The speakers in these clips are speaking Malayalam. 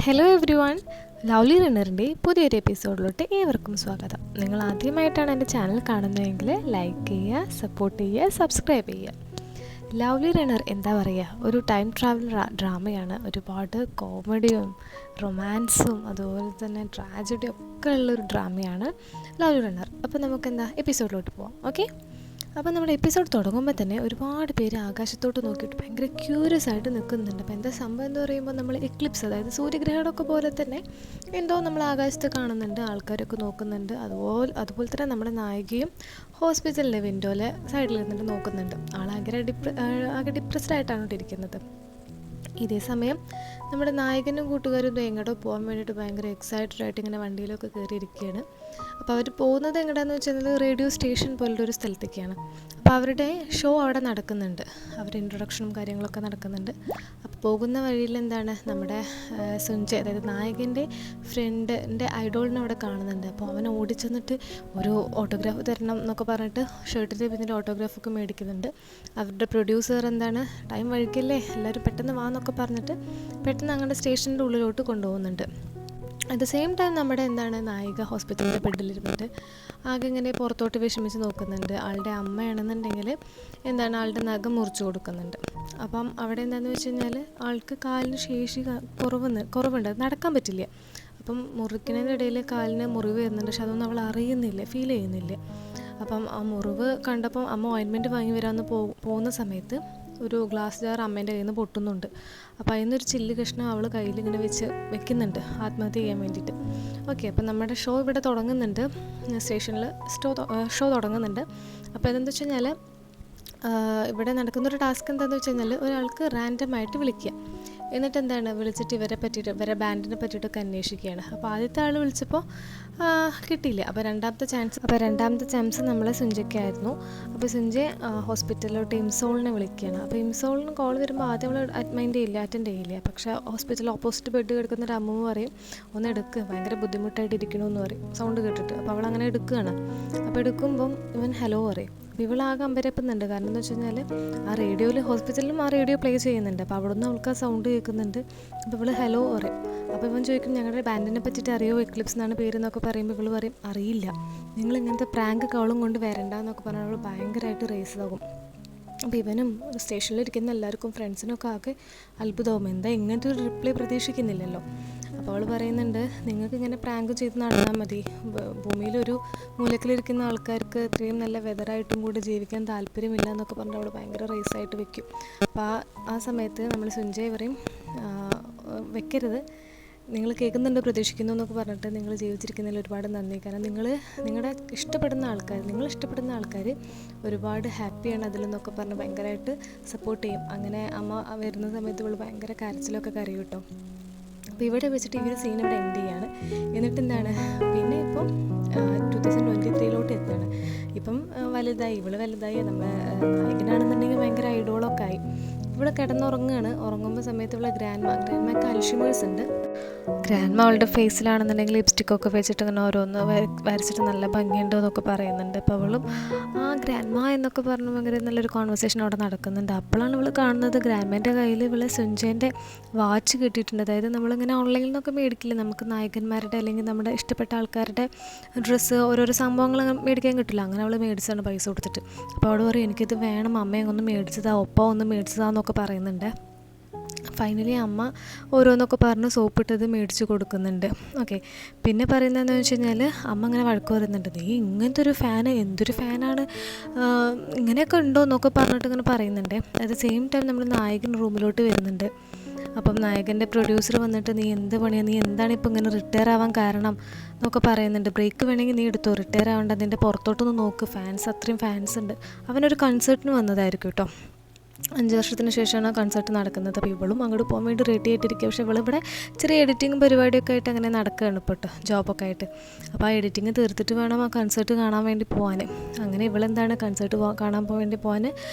ഹലോ എവ്രി വൺ, ലവ്ലി റണ്ണറിൻ്റെ പുതിയൊരു എപ്പിസോഡിലോട്ട് ഏവർക്കും സ്വാഗതം. നിങ്ങൾ ആദ്യമായിട്ടാണ് എൻ്റെ ചാനൽ കാണുന്നതെങ്കിൽ ലൈക്ക് ചെയ്യുക, സപ്പോർട്ട് ചെയ്യുക, സബ്സ്ക്രൈബ് ചെയ്യുക. ലവ്ലി റണ്ണർ എന്താ പറയുക, ഒരു ടൈം ട്രാവൽ ഡ്രാമയാണ്. ഒരുപാട് കോമഡിയും റൊമാൻസും അതുപോലെ തന്നെ ട്രാജഡിയും ഒക്കെ ഉള്ളൊരു ഡ്രാമയാണ് ലവ്ലി റണ്ണർ. അപ്പോൾ നമുക്കെന്താ എപ്പിസോഡിലോട്ട് പോവാം. ഓക്കെ, അപ്പോൾ നമ്മുടെ എപ്പിസോഡ് തുടങ്ങുമ്പോൾ തന്നെ ഒരുപാട് പേര് ആകാശത്തോട്ട് നോക്കിയിട്ട് ഭയങ്കര ക്യൂരിയസ് ആയിട്ട് നിൽക്കുന്നുണ്ട്. അപ്പോൾ എന്താ സംഭവം എന്ന് പറയുമ്പോൾ നമ്മൾ എക്ലിപ്സ്, അതായത് സൂര്യഗ്രഹണമൊക്കെ പോലെ തന്നെ എന്തോ നമ്മൾ ആകാശത്ത് കാണുന്നുണ്ട്, ആൾക്കാരൊക്കെ നോക്കുന്നുണ്ട്. അതുപോലെ തന്നെ നമ്മുടെ നായികയും ഹോസ്പിറ്റലിൻ്റെ വിൻഡോയിലെ സൈഡിൽ നിന്നിട്ട് നോക്കുന്നുണ്ട്. ആകെ ഡിപ്രസ്ഡ് ആയിട്ടാണ് ഇരിക്കുന്നത്. ഇതേ സമയം നമ്മുടെ നായകനും കൂട്ടുകാരും എങ്ങോട്ടോ പോകാൻ വേണ്ടിയിട്ട് ഭയങ്കര എക്സൈറ്റഡ് ആയിട്ട് ഇങ്ങനെ വണ്ടിയിലൊക്കെ കയറിയിരിക്കുകയാണ്. അപ്പോൾ അവർ പോകുന്നത് എങ്ങോട്ടാന്ന് വെച്ചാൽ റേഡിയോ സ്റ്റേഷൻ പോലുള്ള ഒരു സ്ഥലത്തേക്കാണ്. അപ്പോൾ അവരുടെ ഷോ അവിടെ നടക്കുന്നുണ്ട്, അവരുടെ ഇൻട്രൊഡക്ഷനും കാര്യങ്ങളൊക്കെ നടക്കുന്നുണ്ട്. അപ്പോൾ പോകുന്ന വഴിയിൽ എന്താണ് നമ്മുടെ സുഞ്ജയ്, അതായത് നായകൻ്റെ ഫ്രണ്ടിൻ്റെ ഐഡോളിനെ അവിടെ കാണുന്നുണ്ട്. അപ്പോൾ അവൻ ഓടിച്ചെന്നിട്ട് ഒരു ഓട്ടോഗ്രാഫ് തരണം എന്നൊക്കെ പറഞ്ഞിട്ട് ഷർട്ടിൻ്റെ പിന്നിൽ ഓട്ടോഗ്രാഫൊക്കെ മേടിക്കുന്നുണ്ട്. അവരുടെ പ്രൊഡ്യൂസർ എന്താണ്, ടൈം വഴിക്കല്ലേ, എല്ലാവരും പെട്ടെന്ന് വാന്നൊക്കെ പറഞ്ഞിട്ട് പെട്ടെന്ന് അങ്ങോട്ട് സ്റ്റേഷൻ്റെ ഉള്ളിലോട്ട് കൊണ്ടുപോകുന്നുണ്ട്. അറ്റ് ദ സെയിം ടൈം നമ്മുടെ നായിക ഹോസ്പിറ്റലിൻ്റെ ബെഡിലിരുന്നിട്ട് ആകെ ഇങ്ങനെ പുറത്തോട്ട് വിഷമിച്ച് നോക്കുന്നുണ്ട്. ആളുടെ അമ്മയാണെന്നുണ്ടെങ്കിൽ ആളുടെ നഖം മുറിച്ച് കൊടുക്കുന്നുണ്ട്. അപ്പം അവിടെ എന്താണെന്ന് വെച്ച് കഴിഞ്ഞാൽ ആൾക്ക് കാലിന് ശേഷി കുറവുണ്ട്, നടക്കാൻ പറ്റില്ല. അപ്പം മുറിക്കുന്നതിൻ്റെ ഇടയിൽ കാലിന് മുറിവ് വരുന്നുണ്ട്, പക്ഷെ അതൊന്നും അവൾ അറിയുന്നില്ല, ഫീൽ ചെയ്യുന്നില്ല. അപ്പം ആ മുറിവ് കണ്ടപ്പം അമ്മ ഓയിൻമെൻറ്റ് വാങ്ങി വരാമെന്ന് പോകുന്ന സമയത്ത് ഒരു ഗ്ലാസ് ജാർ അമ്മേൻ്റെ കയ്യിൽ നിന്ന് പൊട്ടുന്നുണ്ട്. അപ്പോൾ അതിൽ നിന്നൊരു ചില്ല് കഷ്ണം അവൾ കയ്യിൽ ഇങ്ങനെ വെക്കുന്നുണ്ട് ആത്മഹത്യ ചെയ്യാൻ വേണ്ടിയിട്ട്. ഓക്കെ, അപ്പം നമ്മുടെ ഷോ ഇവിടെ തുടങ്ങുന്നുണ്ട്, സ്റ്റേഷനിൽ ഷോ തുടങ്ങുന്നുണ്ട്. അപ്പോൾ എന്താണെന്ന് വെച്ച് കഴിഞ്ഞാൽ ഇവിടെ നടക്കുന്നൊരു ടാസ്ക് എന്താണെന്ന് വെച്ച് കഴിഞ്ഞാൽ ഒരാൾക്ക് റാൻഡമായിട്ട് വിളിക്കുക, എന്നിട്ട് വിളിച്ചിട്ട് ഇവരെ ബാൻഡിനെ പറ്റിയിട്ടൊക്കെ അന്വേഷിക്കുകയാണ്. അപ്പോൾ ആദ്യത്തെ ആൾ വിളിച്ചപ്പോൾ കിട്ടിയില്ല. അപ്പോൾ രണ്ടാമത്തെ ചാൻസ് നമ്മളെ സുഞ്ജയ്ക്കായിരുന്നു. അപ്പോൾ സുഞ്ജയ് ഹോസ്പിറ്റലിലോട്ട് ഇംസോളിനെ വിളിക്കുകയാണ്. അപ്പോൾ ഇംസോളിന് കോൾ വരുമ്പോൾ ആദ്യം അവൾ അറ്റൻഡ് ചെയ്യില്ല. പക്ഷേ ഹോസ്പിറ്റലിൽ ഓപ്പോസിറ്റ് ബെഡ് കിടക്കുന്ന ഒരു അമ്മ പറയും, ഒന്ന് എടുക്കുക, ഭയങ്കര ബുദ്ധിമുട്ടായിട്ട് ഇരിക്കണമെന്ന് പറയും സൗണ്ട് കേട്ടിട്ട്. അപ്പോൾ അവൾ അങ്ങനെ എടുക്കുകയാണ്. അപ്പോൾ എടുക്കുമ്പം ഇവൻ ഹലോ പറയും. അപ്പോൾ ഇവളാകെ അമ്പരപ്പുന്നുണ്ട്. കാരണം എന്താ വെച്ച് കഴിഞ്ഞാൽ ആ റേഡിയോയിൽ, ഹോസ്പിറ്റലിലും ആ റേഡിയോ പ്ലേ ചെയ്യുന്നുണ്ട്. അപ്പോൾ അവിടെ നിന്ന് അവൾക്ക് ആ സൗണ്ട് കേൾക്കുന്നുണ്ട്. അപ്പോൾ ഇവൾ ഹലോ പറയും. അപ്പോൾ ഇവൻ ചോദിക്കും, ഞങ്ങളുടെ ബാൻഡിനെ പറ്റിയിട്ട് അറിയോ, എക്ലിപ്സ് എന്നാണ് പേര് എന്നൊക്കെ പറയുമ്പോൾ ഇവൾ പറയും, അറിയില്ല, നിങ്ങൾ ഇങ്ങനത്തെ പ്രാങ്ക് കവളും കൊണ്ട് വരണ്ട എന്നൊക്കെ പറഞ്ഞാൽ അവൾ ഭയങ്കരമായിട്ട് റേസ് ആകും. അപ്പോൾ ഇവനും സ്റ്റേഷനിലിരിക്കുന്ന എല്ലാവർക്കും ഫ്രണ്ട്സിനൊക്കെ ആകെ അത്ഭുതമാകും, എന്താ ഇങ്ങനത്തെ ഒരു റിപ്ലൈ പ്രതീക്ഷിക്കുന്നില്ലല്ലോ. അപ്പോൾ അവൾ പറയുന്നുണ്ട്, നിങ്ങൾക്ക് ഇങ്ങനെ പ്രാങ്ക് ചെയ്ത് നടന്നാൽ മതി, ഭൂമിയിലൊരു മൂലക്കിലിരിക്കുന്ന ആൾക്കാർക്ക് ഇത്രയും നല്ല വെതറായിട്ടും കൂടി ജീവിക്കാൻ താല്പര്യമില്ല എന്നൊക്കെ പറഞ്ഞിട്ട് അവൾ ഭയങ്കര റേസായിട്ട് വെക്കും. അപ്പോൾ ആ സമയത്ത് നമ്മൾ സുഞ്ജയ് പറയും, വെക്കരുത്, നിങ്ങൾ കേൾക്കുന്നുണ്ട് പ്രതീക്ഷിക്കുന്നു എന്നൊക്കെ പറഞ്ഞിട്ട് നിങ്ങൾ ജീവിച്ചിരിക്കുന്നതിൽ ഒരുപാട് നന്ദി. കാരണം നിങ്ങൾ ഇഷ്ടപ്പെടുന്ന ആൾക്കാർ ഒരുപാട് ഹാപ്പിയാണ് അതിലെന്നൊക്കെ പറഞ്ഞ് ഭയങ്കരമായിട്ട് സപ്പോർട്ട് ചെയ്യും. അങ്ങനെ അമ്മ വരുന്ന സമയത്ത് ഇവൾ ഭയങ്കര കരച്ചിലൊക്കെ കരയും കേട്ടോ. അപ്പോൾ ഇവിടെ വെച്ചിട്ട് ഈ ഒരു സീൻ ഇവിടെ എൻഡ് ചെയ്യാണ്. എന്നിട്ട് പിന്നെ ഇപ്പം 2023 എത്താണ്. ഇപ്പം ഇവള് വലുതായി, നമ്മുടെ നായകനാണെന്നുണ്ടെങ്കിൽ ഭയങ്കര ഐഡോളൊക്കെ ആയി. ഇവിടെ കിടന്നുറങ്ങുകയാണ്. ഉറങ്ങുമ്പോൾ സമയത്ത് ഇവിടെ ഗ്രാൻഡ്മാക്ക് അൽഷിമേഴ്സ് ഉണ്ട്. ഗ്രാൻഡ്മ അവളുടെ ഫേസിലാണെന്നുണ്ടെങ്കിൽ ലിപ്സ്റ്റിക്കൊക്കെ വെച്ചിട്ട് ഇങ്ങനെ ഓരോന്ന് വരച്ചിട്ട് നല്ല ഭംഗിയുണ്ടോ എന്നൊക്കെ പറയുന്നുണ്ട്. അപ്പോൾ അവളും ആ ഗ്രാൻഡ്മ എന്നൊക്കെ പറഞ്ഞ് ഭയങ്കര നല്ലൊരു കോൺവെർസേഷൻ അവിടെ നടക്കുന്നുണ്ട്. അപ്പോഴാണ് ഇവൾ കാണുന്നത് ഗ്രാൻഡ്മേൻ്റെ കയ്യിൽ ഇവളെ സുഞ്ജയൻ്റെ വാച്ച് കിട്ടിയിട്ടുണ്ട്. അതായത് നമ്മളിങ്ങനെ ഓൺലൈനിൽ നിന്നൊക്കെ മേടിക്കില്ലേ, നമുക്ക് നായകന്മാരുടെ അല്ലെങ്കിൽ നമ്മുടെ ഇഷ്ടപ്പെട്ട ആൾക്കാരുടെ ഡ്രസ്സ്, ഓരോരോ സംഭവങ്ങൾ മേടിക്കാൻ കിട്ടില്ല, അങ്ങനെ അവൾ മേടിച്ചാണ് പൈസ കൊടുത്തിട്ട്. അപ്പോൾ അവൾ പറയും, എനിക്കിത് വേണം അമ്മയെ ഒന്ന് മേടിച്ചതാ, ഒപ്പം ഒന്ന് മേടിച്ചതാന്നൊക്കെ പറയുന്നുണ്ട്. ഫൈനലി അമ്മ ഓരോന്നൊക്കെ പറഞ്ഞ് സോപ്പിട്ടത് മേടിച്ച് കൊടുക്കുന്നുണ്ട്. ഓക്കെ, പിന്നെ പറയുന്നതെന്ന് വെച്ച് കഴിഞ്ഞാൽ അമ്മ ഇങ്ങനെ വഴക്ക് പറയുന്നുണ്ട്, നീ ഇങ്ങനത്തെ ഒരു ഫാന്, എന്തൊരു ഫാനാണ്, ഇങ്ങനെയൊക്കെ ഉണ്ടോ എന്നൊക്കെ പറഞ്ഞിട്ട് ഇങ്ങനെ പറയുന്നുണ്ട്. അറ്റ് ദ സെയിം ടൈം നമ്മൾ നായകൻ റൂമിലോട്ട് വരുന്നുണ്ട്. അപ്പം നായകൻ്റെ പ്രൊഡ്യൂസർ വന്നിട്ട്, നീ എന്ത് പണിയാണ്, നീ എന്താണ് ഇപ്പോൾ ഇങ്ങനെ റിട്ടയർ ആവാൻ കാരണം എന്നൊക്കെ പറയുന്നുണ്ട്. ബ്രേക്ക് വേണമെങ്കിൽ നീ എടുത്തോ, റിട്ടയർ ആവേണ്ട, അതിൻ്റെ പുറത്തോട്ടൊന്ന് നോക്ക്, അത്രയും ഫാൻസ് ഉണ്ട്. അവനൊരു കൺസേർട്ടിന് വന്നതായിരിക്കും കേട്ടോ. 5 വർഷത്തിന് ശേഷമാണ് കൺസേർട്ട് നടക്കുന്നത്. അപ്പോൾ ഇവളും അങ്ങോട്ട് പോകാൻ വേണ്ടി റെഡി ആയിട്ടിരിക്കുക. പക്ഷേ ഇവളിവിടെ ചെറിയ എഡിറ്റിംഗ് പരിപാടിയൊക്കെ ആയിട്ട് അങ്ങനെ നടക്കുകയാണ് ഇപ്പോൾ കേട്ടോ, ജോബൊക്കെ ആയിട്ട്. അപ്പോൾ ആ എഡിറ്റിംഗ് തീർത്തിട്ട് വേണം ആ കൺസേർട്ട് കാണാൻ വേണ്ടി പോകാൻ. അങ്ങനെ കൺസേർട്ട് കാണാൻ വേണ്ടി പോകാൻ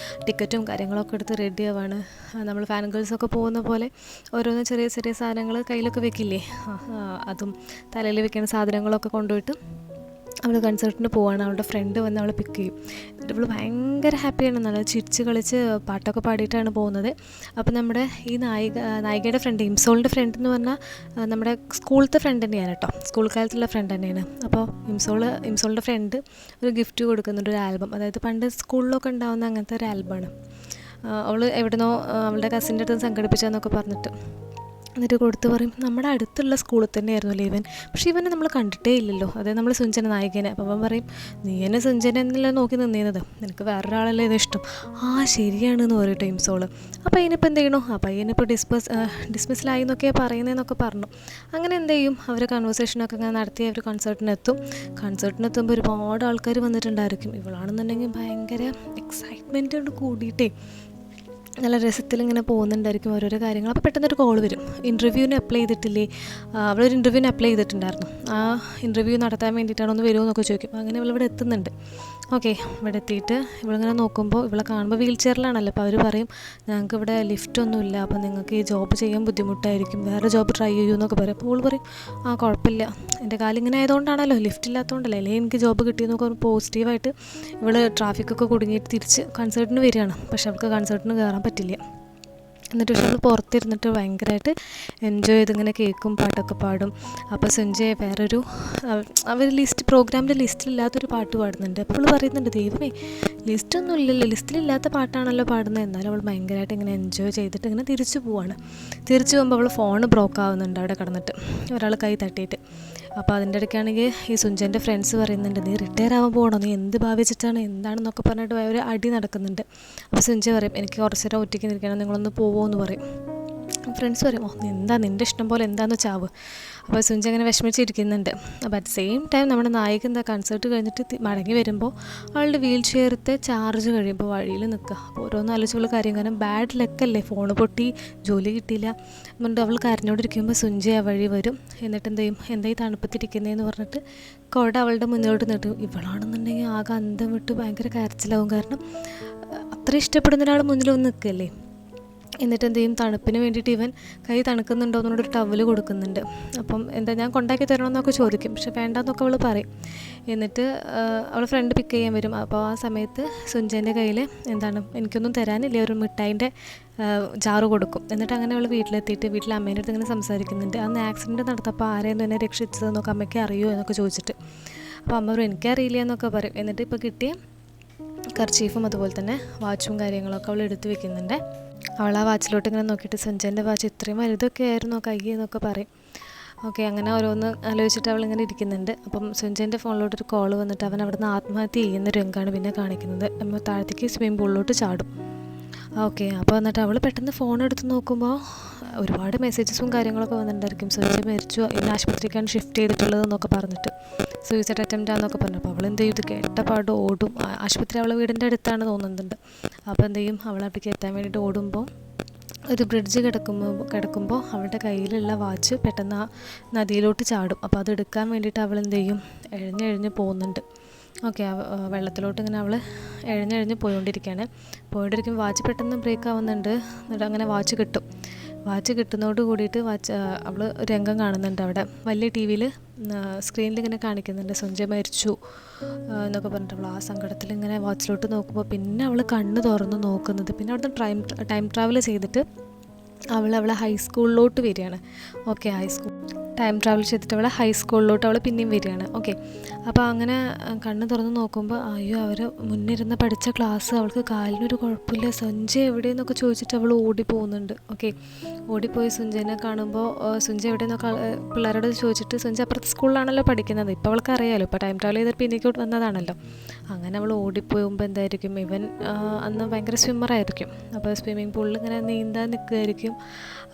ടിക്കറ്റും കാര്യങ്ങളൊക്കെ എടുത്ത് റെഡി ആവാണ്. നമ്മൾ ഫാൻ ഗേൾസൊക്കെ പോകുന്ന പോലെ ഓരോന്ന് ചെറിയ ചെറിയ സാധനങ്ങൾ കയ്യിലൊക്കെ വെക്കില്ലേ, അതും തലയിൽ വെക്കുന്ന സാധനങ്ങളൊക്കെ കൊണ്ടുപോയിട്ട് അവൾ കൺസേർട്ടിന് പോവാണ്. അവളുടെ ഫ്രണ്ട് വന്ന് അവളെ പിക്ക് ചെയ്യും. എന്നിട്ട് അവൾ ഭയങ്കര ഹാപ്പിയാണ്, നല്ല ചിരിച്ച് കളിച്ച് പാട്ടൊക്കെ പാടിയിട്ടാണ് പോകുന്നത്. അപ്പോൾ നമ്മുടെ ഈ നായികയുടെ ഫ്രണ്ട്, ഇംസോളിൻ്റെ ഫ്രണ്ട് എന്ന് പറഞ്ഞാൽ നമ്മുടെ സ്കൂളത്തെ ഫ്രണ്ട് തന്നെയാണ് കേട്ടോ, സ്കൂൾ കാലത്തുള്ള ഫ്രണ്ട് തന്നെയാണ്. അപ്പോൾ ഇംസോളിൻ്റെ ഫ്രണ്ട് ഒരു ഗിഫ്റ്റ് കൊടുക്കുന്നുണ്ട്, ഒരു ആൽബം. അതായത് പണ്ട് സ്കൂളിലൊക്കെ ഉണ്ടാകുന്ന അങ്ങനത്തെ ഒരു ആൽബമാണ്. അവൾ എവിടെന്നോ അവളുടെ കസിൻ്റെ അടുത്ത് സംഘടിപ്പിച്ചതെന്നൊക്കെ പറഞ്ഞിട്ട് എന്നിട്ട് കൊടുത്ത് പറയും, നമ്മുടെ അടുത്തുള്ള സ്കൂളിൽ തന്നെയായിരുന്നു ഇവൻ, പക്ഷേ ഇവനെ നമ്മൾ കണ്ടിട്ടേ ഇല്ലല്ലോ, അതായത് നമ്മൾ സുഞ്ചന നായികനെ. അപ്പോൾ അവൻ പറയും, നീ എന്നെ സുഞ്ചന എന്നല്ല നോക്കി നിന്നേന്നത്, നിനക്ക് വേറൊരാളല്ലേ ഇത് ഇഷ്ടം. ശരിയാണെന്ന് പറയും ഇംസോള്. അപ്പോൾ അതിനിപ്പോൾ എന്ത് ചെയ്യണോ, അപ്പോൾ അതിനിപ്പോൾ ഡിസ്മിസിലായി എന്നൊക്കെ പറയുന്നതെന്നൊക്കെ പറഞ്ഞു. അങ്ങനെ എന്ത് ചെയ്യും, അവർ കൺവേഴ്സേഷനൊക്കെ അങ്ങനെ നടത്തി അവർ കൺസേർട്ടിനെത്തുമ്പോൾ ഒരുപാട് ആൾക്കാർ വന്നിട്ടുണ്ടായിരിക്കും. ഇവളാണെന്നുണ്ടെങ്കിൽ ഭയങ്കര എക്സൈറ്റ്മെൻറ്റ് കൊണ്ട് കൂടിയിട്ടേ നല്ല രസത്തിൽ ഇങ്ങനെ പോകുന്നുണ്ടായിരിക്കും ഓരോരോ കാര്യങ്ങൾ. അപ്പോൾ പെട്ടെന്നൊരു കോൾ വരും, ഇൻ്റർവ്യൂവിന് അപ്ലൈ ചെയ്തിട്ടില്ലേ, അവളൊരു ഇൻ്റർവ്യൂവിന് അപ്ലൈ ചെയ്തിട്ടുണ്ടായിരുന്നു, ആ ഇൻ്റർവ്യൂ നടത്താൻ വേണ്ടിയിട്ടാണ്, ഒന്ന് വരുമോ എന്നൊക്കെ ചോദിക്കും. അങ്ങനെ ഇവളിവിടെ എത്തുന്നുണ്ട്. ഓക്കെ, ഇവിടെ എത്തിയിട്ട് ഇവളിങ്ങനെ നോക്കുമ്പോൾ ഇവളെ കാണുമ്പോൾ വീൽ ചെയറിലാണല്ലോ. അപ്പോൾ അവർ പറയും, ഞങ്ങൾക്ക് ഇവിടെ ലിഫ്റ്റൊന്നുമില്ല, അപ്പോൾ നിങ്ങൾക്ക് ഈ ജോബ് ചെയ്യാൻ ബുദ്ധിമുട്ടായിരിക്കും, വേറെ ജോബ് ട്രൈ ചെയ്യൂ എന്നൊക്കെ പറയും. അപ്പോൾ അവൾ പറയും, കുഴപ്പമില്ല, എൻ്റെ കാലിങ്ങനെ ആയതുകൊണ്ടാണല്ലോ, ലിഫ്റ്റ് ഇല്ലാത്തതുകൊണ്ടല്ലേ, അല്ലെങ്കിൽ എനിക്ക് ജോബ് കിട്ടിയെന്നൊക്കെ പോസിറ്റീവായിട്ട് ഇവൾ ട്രാഫിക്കൊക്കെ കുടുങ്ങിയിട്ട് തിരിച്ച് കൺസേർട്ടിന് വരികയാണ്. പക്ഷെ അവൾക്ക് കൺസേർട്ടിന് കയറാൻ പറ്റില്ല. എന്നിട്ട് പക്ഷെ നമ്മൾ പുറത്തിരുന്നിട്ട് ഭയങ്കരമായിട്ട് എൻജോയ് ചെയ്തിങ്ങനെ കേൾക്കും, പാട്ടൊക്കെ പാടും. അപ്പോൾ സഞ്ജയ് വേറൊരു അവർ പ്രോഗ്രാമിൻ്റെ ലിസ്റ്റിലില്ലാത്തൊരു പാട്ട് പാടുന്നുണ്ട്. അപ്പോൾ അവൾ പറയുന്നുണ്ട്, ദൈവമേ ലിസ്റ്റൊന്നും ഇല്ലല്ലോ, ലിസ്റ്റിലില്ലാത്ത പാട്ടാണല്ലോ പാടുന്നത്. എന്നാലും അവൾ ഭയങ്കരമായിട്ട് ഇങ്ങനെ എൻജോയ് ചെയ്തിട്ട് ഇങ്ങനെ തിരിച്ചു പോകുമ്പോൾ അവൾ ഫോൺ ബ്രോക്ക് ആവുന്നുണ്ട് അവിടെ കിടന്നിട്ട്, ഒരാൾ കൈ തട്ടിയിട്ട്. അപ്പോൾ അതിൻ്റെ ഇടയ്ക്കാണെങ്കിൽ ഈ സുഞ്ചൻ്റെ ഫ്രണ്ട്സ് പറയുന്നുണ്ട്, നീ റിട്ടയർ ആവാൻ പോകണോ, നീ എന്ത് ഭാവിച്ചിട്ടാണ്, എന്താണെന്നൊക്കെ പറഞ്ഞിട്ട് ഒരു അടി നടക്കുന്നുണ്ട്. അപ്പോൾ സുഞ്ച പറയും, എനിക്ക് കുറച്ച് നേരം ഒറ്റയ്ക്ക് നിൽക്കണം, നിങ്ങളൊന്ന് പോവോ എന്ന് പറയും. ഫ്രണ്ട്സ് പറയും, നിൻ്റെ ഇഷ്ടം പോലെ എന്താണെന്ന് ചാവ്. അപ്പോൾ സുഞ്ച അങ്ങനെ വിഷമിച്ചിരിക്കുന്നുണ്ട്. അപ്പോൾ അറ്റ് സെയിം ടൈം നമ്മുടെ നായിക കൺസേർട്ട് കഴിഞ്ഞിട്ട് മടങ്ങി വരുമ്പോൾ അവളുടെ വീൽ ചെയറത്തെ ചാർജ് കഴിയുമ്പോൾ വഴിയിൽ നിൽക്കുക. അപ്പോൾ ഓരോന്ന് ആലോചിച്ചുള്ള കാര്യം, കാരണം ബാഡ് ലക്കല്ലേ, ഫോണ് പൊട്ടി, ജോലി കിട്ടിയില്ല എന്നുകൊണ്ട് അവൾ കരഞ്ഞോണ്ടിരിക്കുമ്പോൾ സുഞ്ച ആ വഴി വരും. എന്നിട്ട് എന്ത് ചെയ്യും, എന്തായി തണുപ്പത്തിരിക്കുന്നതെന്ന് പറഞ്ഞിട്ട് കുട അവളുടെ മുന്നോട്ട് നീട്ടും. ഇവളാണെന്നുണ്ടെങ്കിൽ ആകെ അന്തം വിട്ട് ഭയങ്കര കരച്ചിലാവും, കാരണം അത്ര ഇഷ്ടപ്പെടുന്ന ഒരാൾ മുന്നിൽ വന്ന് നിൽക്കുകയല്ലേ. എന്നിട്ട് എന്ത് ചെയ്യും, തണുപ്പിന് വേണ്ടിയിട്ട് ഇവൻ കൈ തണുക്കുന്നുണ്ടോ എന്നുള്ളൊരു ടവല് കൊടുക്കുന്നുണ്ട്. അപ്പം എന്താ ഞാൻ കൊണ്ടാക്കി തരണമെന്നൊക്കെ ചോദിക്കും, പക്ഷെ വേണ്ടെന്നൊക്കെ അവൾ പറയും. എന്നിട്ട് അവൾ ഫ്രണ്ട് പിക്ക് ചെയ്യാൻ വരും. അപ്പോൾ ആ സമയത്ത് സുഞ്ചേൻ്റെ കയ്യിൽ എനിക്കൊന്നും തരാനില്ല, ഒരു മിഠായിൻ്റെ ജാറ് കൊടുക്കും. എന്നിട്ട് അങ്ങനെ അവൾ വീട്ടിലെത്തിയിട്ട് വീട്ടിൽ അമ്മേൻ്റെ അടുത്ത് ഇങ്ങനെ സംസാരിക്കുന്നുണ്ട്, അന്ന് ആക്സിഡൻറ്റ് നടത്തപ്പോൾ ആരെയൊന്നും എന്നെ രക്ഷിച്ചതെന്നൊക്കെ അമ്മയ്ക്ക് അറിയുമോ എന്നൊക്കെ ചോദിച്ചിട്ട്. അപ്പോൾ അമ്മ പറയും, എനിക്കറിയില്ല എന്നൊക്കെ പറയും. എന്നിട്ട് ഇപ്പോൾ കിട്ടിയ കർച്ചീഫും അതുപോലെ തന്നെ വാച്ചും കാര്യങ്ങളൊക്കെ അവൾ എടുത്ത് വെക്കുന്നുണ്ട്. അവൾ ആ വാച്ചിലോട്ട് ഇങ്ങനെ നോക്കിയിട്ട്, സുഞ്ചൻ്റെ വാച്ച് ഇത്രയും വലുതൊക്കെ ആയിരുന്നോ കൈ എന്നൊക്കെ പറയും. ഓക്കെ, അങ്ങനെ ഓരോന്ന് ആലോചിച്ചിട്ട് അവളിങ്ങനെ ഇരിക്കുന്നുണ്ട്. അപ്പം സുഞ്ചൻ്റെ ഫോണിലോട്ടൊരു കോൾ വന്നിട്ട് അവൻ അവിടെ നിന്ന് ആത്മഹത്യ ചെയ്യുന്ന രംഗമാണ് പിന്നെ കാണിക്കുന്നത്. നമ്മൾ താഴത്തേക്ക് സ്വിമ്മിംഗ് പൂളിലോട്ട് ചാടും. ഓക്കെ, അപ്പോൾ എന്നിട്ട് അവൾ പെട്ടെന്ന് ഫോൺ എടുത്ത് നോക്കുമ്പോൾ ഒരുപാട് മെസ്സേജസും കാര്യങ്ങളൊക്കെ വന്നിട്ടുണ്ടായിരിക്കും. സുഞ്ച മരിച്ചു, ഇന്ന് ആശുപത്രിക്കാണ് ഷിഫ്റ്റ് ചെയ്തിട്ടുള്ളതെന്നൊക്കെ പറഞ്ഞിട്ട്, സൂയിസൈഡ് അറ്റംപ്റ്റ് ആണെന്നൊക്കെ പറഞ്ഞു. അപ്പോൾ അവൾ എന്ത് ചെയ്യും, ഇത് കേട്ടപാട് ഓടും. ആശുപത്രി അവളെ വീടിൻ്റെ അടുത്താണ് തോന്നുന്നുണ്ട്. അപ്പോൾ എന്ത് ചെയ്യും, അവൾ അവിടേക്ക് എത്താൻ വേണ്ടിയിട്ട് ഓടുമ്പോൾ ഒരു ബ്രിഡ്ജ് കിടക്കുമ്പോൾ അവളുടെ കയ്യിലുള്ള വാച്ച് പെട്ടെന്ന് ആ നദിയിലോട്ട് ചാടും. അപ്പോൾ അത് എടുക്കാൻ വേണ്ടിയിട്ട് അവൾ എന്ത് ചെയ്യും, എഴഞ്ഞെഴഞ്ഞ് പോകുന്നുണ്ട്. ഓക്കെ, വെള്ളത്തിലോട്ട് ഇങ്ങനെ അവൾ എഴഞ്ഞെഴഞ്ഞ് പോയിക്കൊണ്ടിരിക്കുമ്പോൾ വാച്ച് പെട്ടെന്ന് ബ്രേക്ക് ആവുന്നുണ്ട്. എന്നിട്ട് അങ്ങനെ വാച്ച് കിട്ടുന്നതോട് കൂടിയിട്ട് അവൾ രംഗം കാണുന്നുണ്ട്. അവിടെ വലിയ ടി വിയിൽ സ്ക്രീനിൽ ഇങ്ങനെ കാണിക്കുന്നുണ്ട്, സുഞ്ച മരിച്ചു എന്നൊക്കെ പറഞ്ഞിട്ട്. അവൾ ആ സങ്കടത്തിൽ ഇങ്ങനെ വാച്ചിലോട്ട് നോക്കുമ്പോൾ പിന്നെ അവൾ കണ്ണ് തുറന്ന് നോക്കുന്നത്, പിന്നെ അവിടുന്ന് ടൈം ട്രാവൽ ചെയ്തിട്ട് അവളെ ഹൈസ്കൂളിലോട്ട് വരികയാണ്. ഓക്കെ, ടൈം ട്രാവൽ ചെയ്തിട്ട് അവളെ ഹൈസ്കൂളിലോട്ട് അവൾ പിന്നെയും വരികയാണ്. ഓക്കെ, അപ്പോൾ അങ്ങനെ കണ്ണ് തുറന്ന് നോക്കുമ്പോൾ അയ്യോ, അവർ മുന്നിരുന്ന് പഠിച്ച ക്ലാസ്, അവൾക്ക് കാലിനൊരു കുഴപ്പമില്ല, സുഞ്ച എവിടെയെന്നൊക്കെ ചോദിച്ചിട്ട് അവൾ ഓടിപ്പോകുന്നുണ്ട്. ഓക്കെ, ഓടിപ്പോയി സുഞ്ചനെ കാണുമ്പോൾ സുഞ്ച എവിടെയെന്നൊക്കെ പിള്ളേരോട് ചോദിച്ചിട്ട്, സുഞ്ച അപ്പുറത്തെ സ്കൂളിലാണല്ലോ പഠിക്കുന്നത്, ഇപ്പോൾ അവൾക്ക് അറിയാമല്ലോ, ഇപ്പോൾ ടൈം ട്രാവൽ ചെയ്തിട്ട് പിന്നേക്കോട്ട് വന്നതാണല്ലോ. അങ്ങനെ അവൾ ഓടിപ്പോകുമ്പോൾ എന്തായിരിക്കും, ഇവൻ അന്ന് ഭയങ്കര സ്വിമ്മറായിരിക്കും. അപ്പോൾ സ്വിമ്മിംഗ് പൂളിൽ ഇങ്ങനെ നീന്താൻ നിൽക്കുമായിരിക്കും.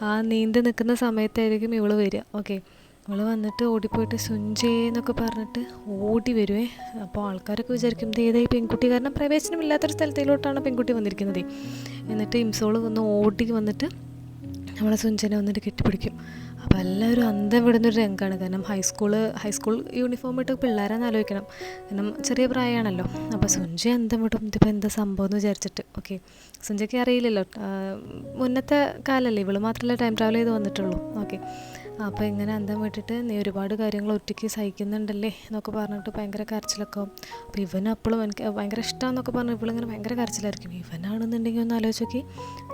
ആ നീന്തി നിൽക്കുന്ന സമയത്തായിരിക്കും ഇവൾ വരിക. ഓക്കെ, ഇവൾ വന്നിട്ട് ഓടിപ്പോയിട്ട് സുഞ്ചേന്നൊക്കെ പറഞ്ഞിട്ട് ഓടി വരുവേ. അപ്പോൾ ആൾക്കാരൊക്കെ വിചാരിക്കും ഏതായി പെൺകുട്ടി, കാരണം പ്രവേശനമില്ലാത്തൊരു സ്ഥലത്തിലോട്ടാണ് പെൺകുട്ടി വന്നിരിക്കുന്നത്. എന്നിട്ട് ഇംസോൾ ഓടി വന്നിട്ട് നമ്മളെ സുഞ്ചനെ വന്നിട്ട് കെട്ടിപ്പിടിക്കും. അപ്പോൾ എല്ലാവരും അന്തം വിടുന്നൊരു രംഗമാണ്. കാരണം ഹൈസ്കൂൾ യൂണിഫോം ഇട്ട് പിള്ളേരാന്ന് ആലോചിക്കണം, കാരണം ചെറിയ പ്രായമാണല്ലോ. അപ്പോൾ സുഞ്ച അന്തം വിടും, ഇതിപ്പോൾ എന്താ സംഭവം എന്ന് വിചാരിച്ചിട്ട്. ഓക്കെ, സുഞ്ചയ്ക്ക് അറിയില്ലല്ലോ, മുന്നത്തെ കാലമല്ലേ, ഇവള് മാത്രമല്ല ടൈം ട്രാവൽ ചെയ്ത് വന്നിട്ടുള്ളൂ. ഓക്കെ, അപ്പോൾ ഇങ്ങനെ അന്തം വിട്ടിട്ട് നീ ഒരുപാട് കാര്യങ്ങൾ ഒറ്റയ്ക്ക് സഹിക്കുന്നുണ്ടല്ലേ എന്നൊക്കെ പറഞ്ഞിട്ട് ഭയങ്കര കരച്ചിലൊക്കെ ആവും. അപ്പോൾ ഇവനപ്പോഴും എനിക്ക് ഭയങ്കര ഇഷ്ടമാണെന്നൊക്കെ പറഞ്ഞു ഇവളിങ്ങനെ ഭയങ്കര കരച്ചിലായിരിക്കും. ഇവനാണെന്നുണ്ടെങ്കിൽ ഒന്ന് ആലോചിച്ച് നോക്കി,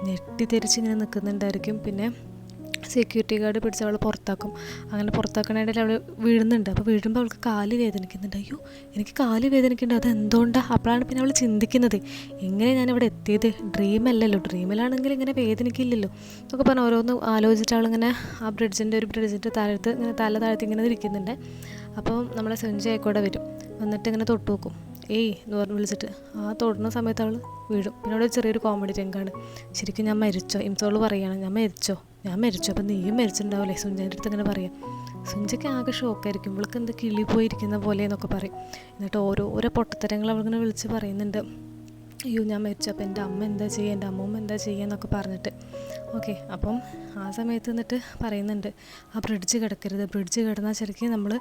ഞെട്ടിത്തെരിച്ച് ഇങ്ങനെ നിൽക്കുന്നുണ്ടായിരിക്കും. പിന്നെ സെക്യൂരിറ്റി ഗാർഡ് പിടിച്ച് അവൾ പുറത്താക്കും. അങ്ങനെ പുറത്താക്കണേണ്ടിൽ അവൾ വീഴുന്നുണ്ട്. അപ്പോൾ വീഴുമ്പോൾ അവൾക്ക് കാല് വേദനിക്കുന്നുണ്ട്. അയ്യോ, എനിക്ക് കാല് വേദനിക്കുന്നുണ്ട്, അത് എന്തുകൊണ്ടാണ്? അപ്പോഴാണ് പിന്നെ അവൾ ചിന്തിക്കുന്നത്, എങ്ങനെ ഞാനിവിടെ എത്തിയത്? ഡ്രീമല്ലല്ലോ, ഡ്രീമിലാണെങ്കിൽ ഇങ്ങനെ വേദനിക്കില്ലല്ലോ എന്നൊക്കെ പറഞ്ഞ് ഓരോന്ന് ആലോചിച്ചിട്ട് അവളിങ്ങനെ ആ ബ്രിഡ്ജിൻ്റെ താഴത്ത് ഇങ്ങനെ തല താഴ്ത്തി ഇങ്ങനെ ഇരിക്കുന്നുണ്ട്. അപ്പോൾ നമ്മളെ സഞ്ജയ് ആയിക്കോടെ വരും, വന്നിട്ട് ഇങ്ങനെ തൊട്ട് നോക്കും. ഏയ് എന്ന് പറഞ്ഞ് വിളിച്ചിട്ട് ആ തൊടുന്ന സമയത്ത് അവൾ വീഴും. പിന്നെ അവിടെ ചെറിയൊരു കോമഡി രംഗമാണ്. ശരിക്കും ഞാൻ മരിച്ചോ? ഇംസോൾ പറയുകയാണ്, ഞാൻ മരിച്ചോ? അപ്പം നീയും മരിച്ചിട്ടുണ്ടാവില്ലേ സുഞ്ചേൻ്റെ അടുത്ത് ഇങ്ങനെ പറയാം. സുഞ്ചയ്ക്ക് ആകെ ഷോക്കായിരിക്കും, ഇവൾക്ക് എന്ത് കിളി പോയിരിക്കുന്ന പോലെ എന്നൊക്കെ പറയും. എന്നിട്ട് ഓരോ പൊട്ടത്തരങ്ങൾ അവളിങ്ങനെ വിളിച്ച് പറയുന്നുണ്ട്. അയ്യോ ഞാൻ മരിച്ചു, അപ്പോൾ എൻ്റെ അമ്മ എന്താ ചെയ്യുക, എൻ്റെ അമ്മൂമ്മ എന്താ ചെയ്യുക എന്നൊക്കെ പറഞ്ഞിട്ട്. ഓക്കെ, അപ്പം ആ സമയത്ത് നിന്നിട്ട് പറയുന്നുണ്ട്, ആ ബ്രിഡ്ജ് കിടക്കരുത്, ബ്രിഡ്ജ് കിടന്നാൽ ശരിക്കും നമ്മൾ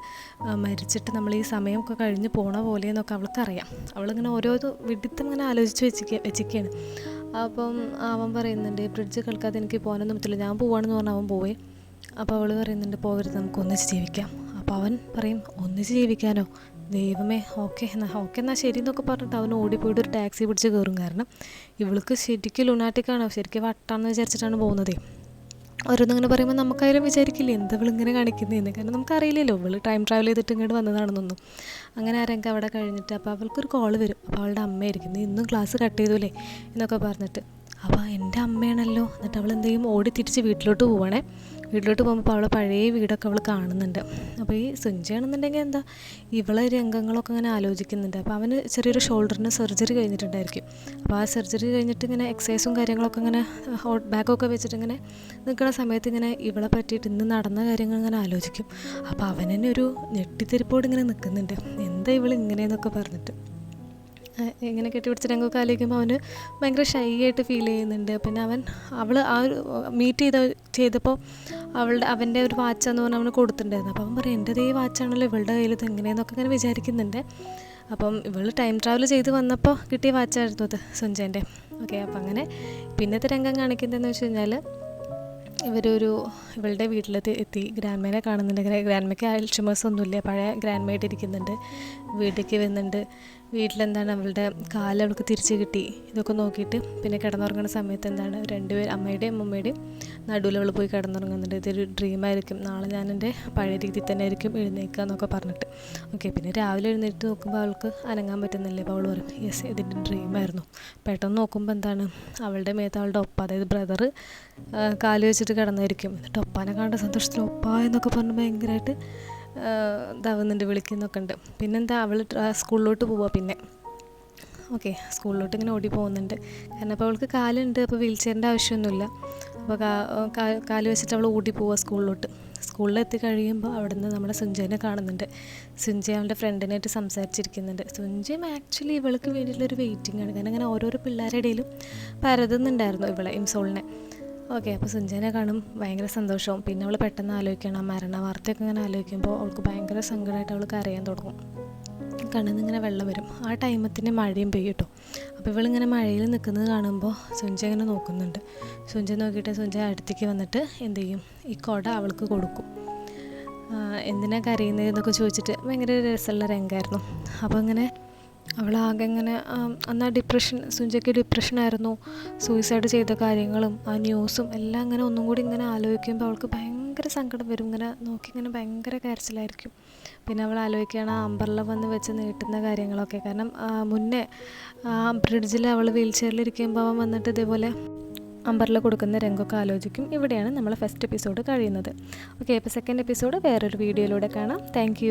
മരിച്ചിട്ട് നമ്മൾ ഈ സമയമൊക്കെ കഴിഞ്ഞ് പോണ പോലെയെന്നൊക്കെ അവൾക്കറിയാം. അവളിങ്ങനെ ഓരോ വിഡിത്തം ഇങ്ങനെ ആലോചിച്ച് വെച്ചിരിക്കുകയാണ്. അപ്പം അവൻ പറയുന്നുണ്ട്, ബ്രിഡ്ജ് കേൾക്കാതെ എനിക്ക് പോകാനൊന്നും പറ്റില്ല, ഞാൻ പോവാണെന്ന് പറഞ്ഞാൽ അവൻ പോവേ. അപ്പോൾ അവൾ പറയുന്നുണ്ട്, പോകരുത്, നമുക്ക് ഒന്നിച്ച് ജീവിക്കാം. അപ്പോൾ അവൻ പറയും, ഒന്നിച്ച് ജീവിക്കാനോ? ദൈവമേ, ഓക്കെ എന്നാൽ ശരി എന്നൊക്കെ പറഞ്ഞിട്ട് അവൻ ഓടിപ്പോയിട്ട് ഒരു ടാക്സി പിടിച്ച് കയറും. കാരണം ഇവൾക്ക് ശരിക്കും ലുണാറ്റിക്കാണോ, ശരിക്കും വട്ടാണെന്ന് വിചാരിച്ചിട്ടാണ് പോകുന്നത്. ഓരോന്നിങ്ങനെ പറയുമ്പോൾ നമുക്കായാലും വിചാരിക്കില്ലേ എന്താ ഇവളിങ്ങനെ കാണിക്കുന്നതെന്ന്. കാരണം നമുക്കറിയില്ലല്ലോ ഇവള് ടൈം ട്രാവൽ ചെയ്തിട്ട് ഇങ്ങോട്ട് വന്നതാണെന്നൊന്നും. അങ്ങനെ ആ രംഗം അവിടെ കഴിഞ്ഞിട്ട് അപ്പോൾ അവൾക്കൊരു കോൾ വരും. അപ്പോൾ അവളുടെ അമ്മയായിരിക്കും, നീ ഇന്നും ക്ലാസ് കട്ട് ചെയ്തൂലേ എന്നൊക്കെ പറഞ്ഞിട്ട്. അപ്പോൾ എൻ്റെ അമ്മയാണല്ലോ. എന്നിട്ട് അവൾ എന്ത് ചെയ്യും, ഓടി തിരിച്ച് വീട്ടിലോട്ട് പോവുകയാണേ. വീട്ടിലോട്ട് പോകുമ്പോൾ അവളെ പഴയ വീടൊക്കെ അവൾ കാണുന്നുണ്ട്. അപ്പോൾ ഈ സുഞ്ചയാണെന്നുണ്ടെങ്കിൽ എന്താ ഇവളെ രംഗങ്ങളൊക്കെ ഇങ്ങനെ ആലോചിക്കുന്നുണ്ട്. അപ്പോൾ അവന് ചെറിയൊരു ഷോൾഡറിന് സർജറി കഴിഞ്ഞിട്ടുണ്ടായിരിക്കും. അപ്പോൾ ആ സർജറി കഴിഞ്ഞിട്ട് ഇങ്ങനെ എക്സസൈസും കാര്യങ്ങളൊക്കെ ഇങ്ങനെ ബാഗൊക്കെ വെച്ചിട്ട് ഇങ്ങനെ നിൽക്കുന്ന സമയത്ത് ഇങ്ങനെ ഇവളെ പറ്റിയിട്ട് ഇന്ന് നടന്ന കാര്യങ്ങൾ ഇങ്ങനെ ആലോചിക്കും. അപ്പോൾ അവൻ തന്നെ ഒരു ഞെട്ടിത്തെരിപ്പോട് ഇങ്ങനെ നിൽക്കുന്നുണ്ട്, എന്താ ഇവൾ ഇങ്ങനെയെന്നൊക്കെ പറഞ്ഞിട്ട്. ഇങ്ങനെ കെട്ടിപ്പിടിച്ച രംഗമൊക്കെ ആലോചിക്കുമ്പോൾ അവന് ഭയങ്കര ഷൈ ആയിട്ട് ഫീൽ ചെയ്യുന്നുണ്ട്. പിന്നെ അവൾ ആ ഒരു മീറ്റ് ചെയ്തപ്പോൾ അവൻ്റെ ഒരു വാച്ചാന്ന് പറഞ്ഞാൽ അവന് കൊടുത്തിട്ടുണ്ടായിരുന്നു. അപ്പോൾ അവൻ പറയും, എൻ്റെതേ വാച്ചാണല്ലോ ഇവളുടെ കയ്യിൽ, ഇത് എങ്ങനെയെന്നൊക്കെ ഇങ്ങനെ വിചാരിക്കുന്നുണ്ട്. അപ്പം ഇവൾ ടൈം ട്രാവൽ ചെയ്ത് വന്നപ്പോൾ കിട്ടിയ വാച്ചായിരുന്നു അത് സുഞ്ചേൻ്റെ. ഓക്കെ, അപ്പം അങ്ങനെ പിന്നത്തെ രംഗം കാണിക്കുന്നതെന്ന് വെച്ച് കഴിഞ്ഞാൽ ഇവളുടെ വീട്ടിലെത്തി ഗ്രാൻഡ്മേനെ കാണുന്നുണ്ട്. ഗ്രാൻഡ്മയ്ക്ക് അൽഷിമേഴ്സ് ഒന്നുമില്ല, പഴയ ഗ്രാൻഡ്മയായിട്ട് ഇരിക്കുന്നുണ്ട്. വീട്ടിലേക്ക് വരുന്നുണ്ട്. വീട്ടിലെന്താണ് അവളുടെ കാല് അവൾക്ക് തിരിച്ച് കിട്ടി, ഇതൊക്കെ നോക്കിയിട്ട് പിന്നെ കിടന്നുറങ്ങുന്ന സമയത്ത് എന്താണ് രണ്ടുപേരും അമ്മയുടെയും അമ്മൂമ്മയുടെയും നടുവിൽ അവൾ പോയി കിടന്നുറങ്ങുന്നുണ്ട്. ഇതൊരു ഡ്രീമായിരിക്കും, നാളെ ഞാൻ എൻ്റെ പഴയ രീതിയിൽ തന്നെ ആയിരിക്കും എഴുന്നേൽക്കുക എന്നൊക്കെ പറഞ്ഞിട്ട്. ഓക്കെ, പിന്നെ രാവിലെ എഴുന്നേറ്റ് നോക്കുമ്പോൾ അവൾക്ക് അനങ്ങാൻ പറ്റുന്നില്ല. അപ്പോൾ അവൾ പറയും, യെസ് ഇതിൻ്റെ ഡ്രീമായിരുന്നു. പെട്ടെന്ന് നോക്കുമ്പോൾ എന്താണ് അവളുടെ മേത്ത് അവളുടെ ഒപ്പ, അതായത് ബ്രദർ കാല് വെച്ചിട്ട് കിടന്നായിരിക്കും. എന്നിട്ട് ഒപ്പാനെ കണ്ട സന്തോഷത്തിൽ ഒപ്പ എന്നൊക്കെ പറഞ്ഞ് ഭയങ്കരമായിട്ട് ഇതാവുന്നുണ്ട്, വിളിക്കുന്നൊക്കെ ഉണ്ട്. പിന്നെന്താ അവൾ സ്കൂളിലോട്ട് പോവുക. പിന്നെ ഓക്കെ, സ്കൂളിലോട്ട് ഇങ്ങനെ ഓടി പോകുന്നുണ്ട്. കാരണം അപ്പോൾ അവൾക്ക് കാലുണ്ട്, അപ്പോൾ വീൽ ചെയറിൻ്റെ ആവശ്യമൊന്നുമില്ല. അപ്പോൾ കാല് വെച്ചിട്ട് അവൾ ഓടി പോവുക സ്കൂളിലോട്ട്. സ്കൂളിലെത്തി കഴിയുമ്പോൾ അവിടെ നിന്ന് നമ്മുടെ സുഞ്ചേനെ കാണുന്നുണ്ട്. സുഞ്ചയ അവളുടെ ഫ്രണ്ടിനായിട്ട് സംസാരിച്ചിരിക്കുന്നുണ്ട്. സുഞ്ചയം ആക്ച്വലി ഇവൾക്ക് വേണ്ടിയിട്ടുള്ളൊരു വെയിറ്റിംഗ് ആണ്. കാരണം ഇങ്ങനെ ഓരോരോ പിള്ളേരുടെ ഇടയിലും പരതുന്നുണ്ടായിരുന്നു ഇവളെ, ഇംസോളിനെ. ഓക്കെ, അപ്പോൾ സുഞ്ചേനെ കാണും, ഭയങ്കര സന്തോഷവും. പിന്നെ അവൾ പെട്ടെന്ന് ആലോചിക്കണം, മരണ വാർത്തയൊക്കെ ഇങ്ങനെ ആലോചിക്കുമ്പോൾ അവൾക്ക് ഭയങ്കര സങ്കടമായിട്ട് അവൾ കരയാൻ തുടങ്ങും. കണ്ണിൽ ഇങ്ങനെ വെള്ളം വരും. ആ ടൈമത്തിന് മഴയും പെയ്യും കേട്ടോ. അപ്പോൾ ഇവളിങ്ങനെ മഴയിൽ നിൽക്കുന്നത് കാണുമ്പോൾ സുഞ്ച ഇങ്ങനെ നോക്കുന്നുണ്ട്. സുഞ്ച നോക്കിയിട്ട് സുഞ്ച അടുത്തേക്ക് വന്നിട്ട് എന്ത് ചെയ്യും, ഈ കുട അവൾക്ക് കൊടുക്കും. എന്തിനാ കരയുന്നതെന്നൊക്കെ ചോദിച്ചിട്ട് ഭയങ്കര രസമുള്ള രംഗമായിരുന്നു. അപ്പോൾ ഇങ്ങനെ അവളാകെ ഇങ്ങനെ അന്ന് ആ സുഞ്ചയ്ക്ക് ഡിപ്രഷനായിരുന്നു. സൂയിസൈഡ് ചെയ്ത കാര്യങ്ങളും ആ ന്യൂസും എല്ലാം ഇങ്ങനെ ഒന്നും കൂടി ഇങ്ങനെ ആലോചിക്കുമ്പോൾ അവൾക്ക് ഭയങ്കര സങ്കടം വരും. ഇങ്ങനെ നോക്കി ഇങ്ങനെ ഭയങ്കര കരച്ചിലായിരിക്കും. പിന്നെ അവൾ ആലോചിക്കുകയാണ് ആ അംബർല വന്ന് വെച്ച് നീട്ടുന്ന കാര്യങ്ങളൊക്കെ. കാരണം മുന്നേ ആ ബ്രിഡ്ജിൽ അവൾ വീൽ ചെയറിലിരിക്കുമ്പോൾ അവൻ വന്നിട്ട് ഇതേപോലെ അംബർല കൊടുക്കുന്ന രംഗമൊക്കെ ആലോചിക്കും. ഇവിടെയാണ് നമ്മളെ ഫസ്റ്റ് എപ്പിസോഡ് കഴിയുന്നത്. ഓക്കെ, അപ്പോൾ സെക്കൻഡ് എപ്പിസോഡ് വേറൊരു വീഡിയോയിലൂടെ കാണാം. താങ്ക്